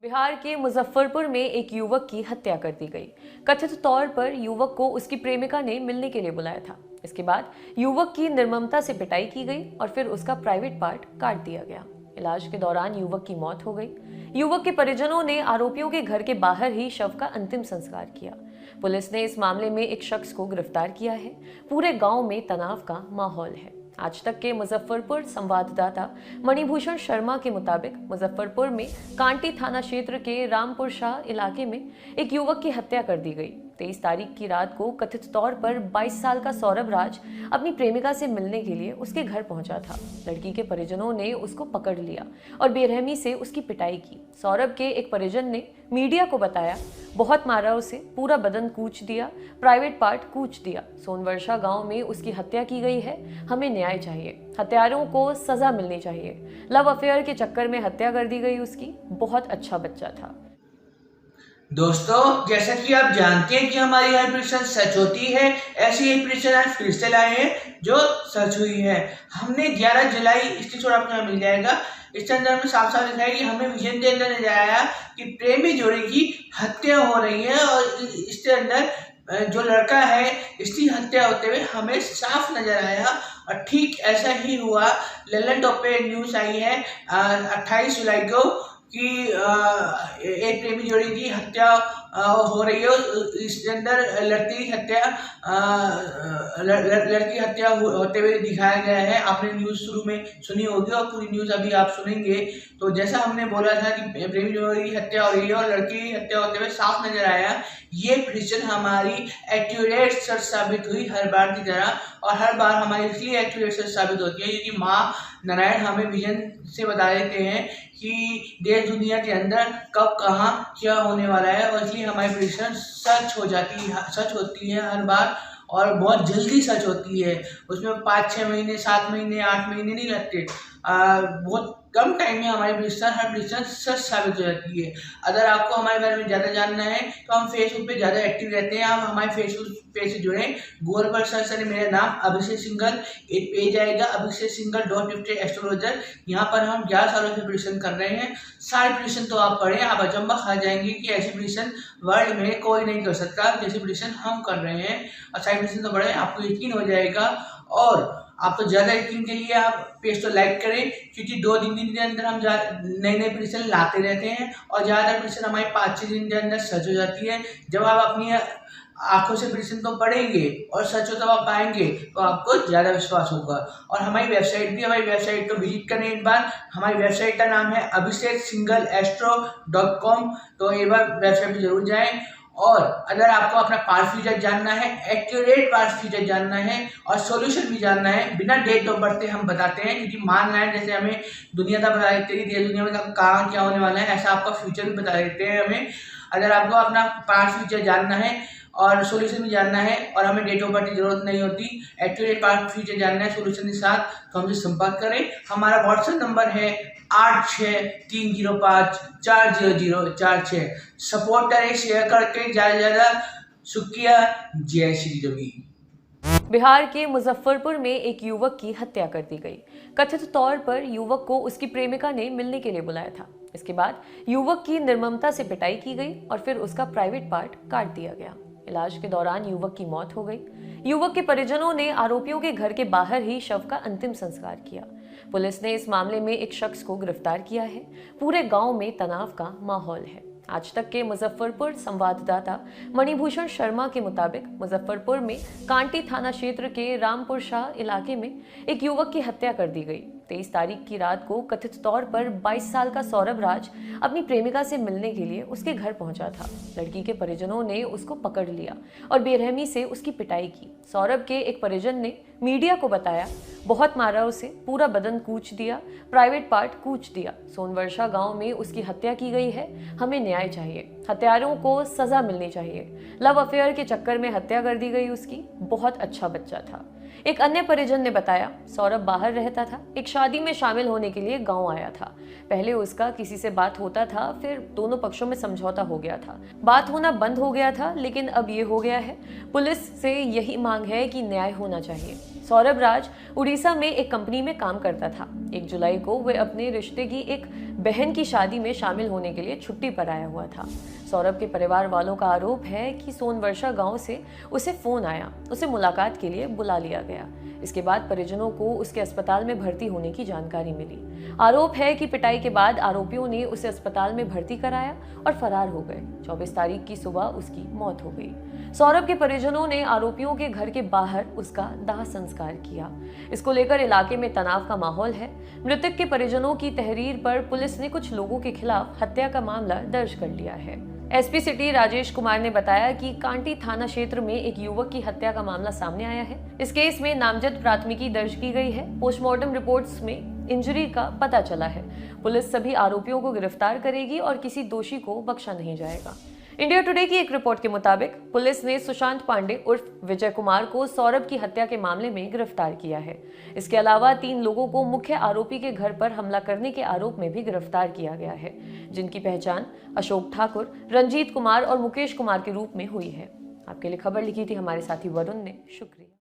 बिहार के मुजफ्फरपुर में एक युवक की हत्या कर दी गई। कथित तौर पर युवक को उसकी प्रेमिका ने मिलने के लिए बुलाया था। इसके बाद युवक की निर्ममता से पिटाई की गई और फिर उसका प्राइवेट पार्ट काट दिया गया। इलाज के दौरान युवक की मौत हो गई। युवक के परिजनों ने आरोपियों के घर के बाहर ही शव का अंतिम संस्कार किया। पुलिस ने इस मामले में एक शख्स को गिरफ्तार किया है। पूरे गांव में तनाव का माहौल है। आज तक के मुजफ्फरपुर संवाददाता मणिभूषण शर्मा के मुताबिक मुजफ्फरपुर में कांटी थाना क्षेत्र के रामपुर शाह इलाके में एक युवक की हत्या कर दी गई। 23 तारीख की रात को कथित तौर पर 22 साल का सौरभ राज अपनी प्रेमिका से मिलने के लिए उसके घर पहुंचा था। लड़की के परिजनों ने उसको पकड़ लिया और बेरहमी से उसकी पिटाई की। सौरभ के एक परिजन ने मीडिया को बताया, बहुत मारा उसे, पूरा बदन कूच दिया, प्राइवेट पार्ट कूच दिया। सोनवर्षा गांव में उसकी हत्या की गई है, हमें न्याय चाहिए, हत्यारों को सजा मिलनी चाहिए। लव अफेयर के चक्कर में हत्या कर दी गई उसकी। बहुत अच्छा बच्चा था। दोस्तों, जैसा कि आप जानते हैं कि हमारी हर प्रेडिक्शन सच होती है, ऐसी ही प्रेडिक्शन आज फिर से लाए हैं जो सच हुई है। हमने 11 जुलाई इसके छोड़ आपको मिल जाएगा। इसके अंदर में साफ साफ लिखा है कि हमें विजन के अंदर नजर आया कि प्रेमी जोड़ी की हत्या हो रही है और इसके अंदर जो लड़का है इसकी हत्या होते हुए हमें साफ नजर आया और ठीक ऐसा ही हुआ। ललन टॉप पे न्यूज आई है 28 जुलाई को कि एक प्रेमी जोड़ी की हत्या हो रही है। इसके अंदर लड़की हत्या होते हुए दिखाया गया है। आपने न्यूज शुरू में सुनी होगी और पूरी न्यूज अभी आप सुनेंगे। तो जैसा हमने बोला था कि प्रेमी जोड़ी की हत्या हो रही है और लड़की की हत्या होते हुए साफ नजर आया। ये प्रेडिक्शन हमारी एक्यूरेट सच साबित हुई हर बार की तरह, और हर बार हमारी इसलिए एक्यूरेट सच साबित होती है क्योंकि माँ नारायण हमें विजन से बता देते हैं कि देश दुनिया के अंदर कब कहाँ क्या होने वाला है, और इसलिए हमारी प्रेडिक्शन सच होती है हर बार, और बहुत जल्दी सच होती है। उसमें 5-6 महीने, 7 महीने, 8 महीने नहीं लगते। बहुत कम टाइम में हमारी प्रेडिक्शन हर प्रेडिक्शन सच साबित हो जाती है। अगर आपको हमारे बारे में ज़्यादा जानना है तो हम फेसबुक पे ज़्यादा एक्टिव रहते हैं। आप हमारे फेसबुक पेज से जुड़ें। गूगल पर सर्च करें मेरा नाम अभिषेक सिंघल, एक पेज आएगा अभिषेक सिंघल एस्ट्रोलॉजर। यहाँ पर हम 11 सालों से प्रेडिक्शन कर रहे हैं। सारी प्रेडिक्शन तो आप पढ़ें, आप अचंबा खा जाएंगे कि ऐसी प्रेडिक्शन वर्ल्ड में कोई नहीं कर सकता जैसी प्रेडिक्शन हम कर रहे हैं। और सारी प्रेडिक्शन तो पढ़ें, आपको यकीन हो जाएगा। और आप तो ज़्यादा यकीन के लिए आप पेज तो लाइक करें, क्योंकि 2-3 दिन के अंदर हम नए नए प्रेडिक्शन लाते रहते हैं और ज़्यादातर प्रेडिक्शन हमारी 5-6 दिन के अंदर सच हो जाती है। जब आप अपनी आंखों से प्रेडिक्शन को पढ़ेंगे और सच हो तब आप पाएंगे तो आपको ज़्यादा विश्वास होगा। और हमारी वेबसाइट को विजिट करें एक बार। हमारी वेबसाइट का नाम है abhisheksinghal.com। तो एक बार वेबसाइट पर जरूर जाएं। और अगर आपको अपना पास्ट फ्यूचर जानना है, एक्यूरेट पास्ट फ्यूचर जानना है और सॉल्यूशन भी जानना है, बिना डेट ऑफ बर्थ हम बताते हैं, क्योंकि मान रहे हैं जैसे हमें दुनिया का बता देते हैं कि दुनिया में कहाँ क्या होने वाला है, ऐसा आपका फ्यूचर भी बता देते हैं हमें। अगर आपको अपना पास्ट फ्यूचर जानना है और सॉल्यूशन भी जानना है और हमें डेट ऑफ बर्थ की जरूरत नहीं होती, एक्यूरेट पास्ट फ्यूचर जानना है सॉल्यूशन के साथ, तो हमसे संपर्क करें। हमारा व्हाट्सएप नंबर है 8630540046। सपोर्ट करें, शेयर करके ज़्यादा से ज़्यादा। शुक्रिया। जय श्री रवि। बिहार के मुजफ्फरपुर में एक युवक की हत्या कर दी गई। कथित तौर पर युवक को उसकी प्रेमिका ने मिलने के लिए बुलाया था। इसके बाद युवक की निर्ममता से पिटाई की गई और फिर उसका प्राइवेट पार्ट काट दिया गया। इलाज के दौरान युवक की मौत हो गई। युवक के परिजनों ने आरोपियों के घर के बाहर ही शव का अंतिम संस्कार किया। पुलिस ने इस मामले में एक शख्स को गिरफ्तार किया है। पूरे गांव में तनाव का माहौल है। आज तक के मुजफ्फरपुर संवाददाता मणिभूषण शर्मा के मुताबिक मुजफ्फरपुर में कांटी थाना क्षेत्र के रामपुर शाह इलाके में एक युवक की हत्या कर दी गई। 23 तारीख की रात को कथित तौर पर 22 साल का सौरभ राज अपनी प्रेमिका से मिलने के लिए उसके घर पहुंचा था। लड़की के परिजनों ने उसको पकड़ लिया और बेरहमी से उसकी पिटाई की। सौरभ के एक परिजन ने मीडिया को बताया, बहुत मारा उसे, पूरा बदन कूच दिया, प्राइवेट पार्ट कूच दिया। सोनवर्षा गांव में उसकी हत्या की गई है, हमें न्याय चाहिए, हत्यारों को सजा मिलनी चाहिए। लव अफेयर के चक्कर में हत्या कर दी गई उसकी। बहुत अच्छा बच्चा था। एक अन्य परिजन ने बताया, सौरभ बाहर रहता था, एक शादी में शामिल होने के लिए गांव आया था। पहले उसका किसी से बात होता था, फिर दोनों पक्षों में समझौता हो गया था, बात होना बंद हो गया था, लेकिन अब ये हो गया है। पुलिस से यही मांग है कि न्याय होना चाहिए। सौरभ राज उड़ीसा में एक कंपनी में काम करता था। 1 जुलाई को वे अपने रिश्ते की एक बहन की शादी में शामिल होने के लिए छुट्टी पर आया हुआ था। सौरभ के परिवार वालों का आरोप है कि सोनवर्षा गांव से उसे फोन आया, उसे मुलाकात के लिए बुला लिया गया। इसके बाद परिजनों को उसके अस्पताल में भर्ती होने की जानकारी मिली। आरोप है कि पिटाई के बाद आरोपियों ने उसे अस्पताल में भर्ती कराया और फरार हो गए। 24 तारीख की सुबह उसकी मौत हो गई। सौरभ के परिजनों ने आरोपियों के घर के बाहर उसका दाह संस्कार किया। इसको लेकर इलाके में तनाव का माहौल है। मृतक के परिजनों की तहरीर पर पुलिस ने कुछ लोगों के खिलाफ हत्या का मामला दर्ज कर लिया है। एसपी सिटी राजेश कुमार ने बताया कि कांटी थाना क्षेत्र में एक युवक की हत्या का मामला सामने आया है। इस केस में नामजद प्राथमिकी दर्ज की गई है। पोस्टमार्टम रिपोर्ट्स में इंजरी का पता चला है। पुलिस सभी आरोपियों को गिरफ्तार करेगी और किसी दोषी को बख्शा नहीं जाएगा। इंडिया टुडे की एक रिपोर्ट के मुताबिक पुलिस ने सुशांत पांडे उर्फ विजय कुमार को सौरभ की हत्या के मामले में गिरफ्तार किया है। इसके अलावा 3 लोगों को मुख्य आरोपी के घर पर हमला करने के आरोप में भी गिरफ्तार किया गया है, जिनकी पहचान अशोक ठाकुर, रंजीत कुमार और मुकेश कुमार के रूप में हुई है। आपके लिए खबर लिखी थी हमारे साथी वरुण ने। शुक्रिया।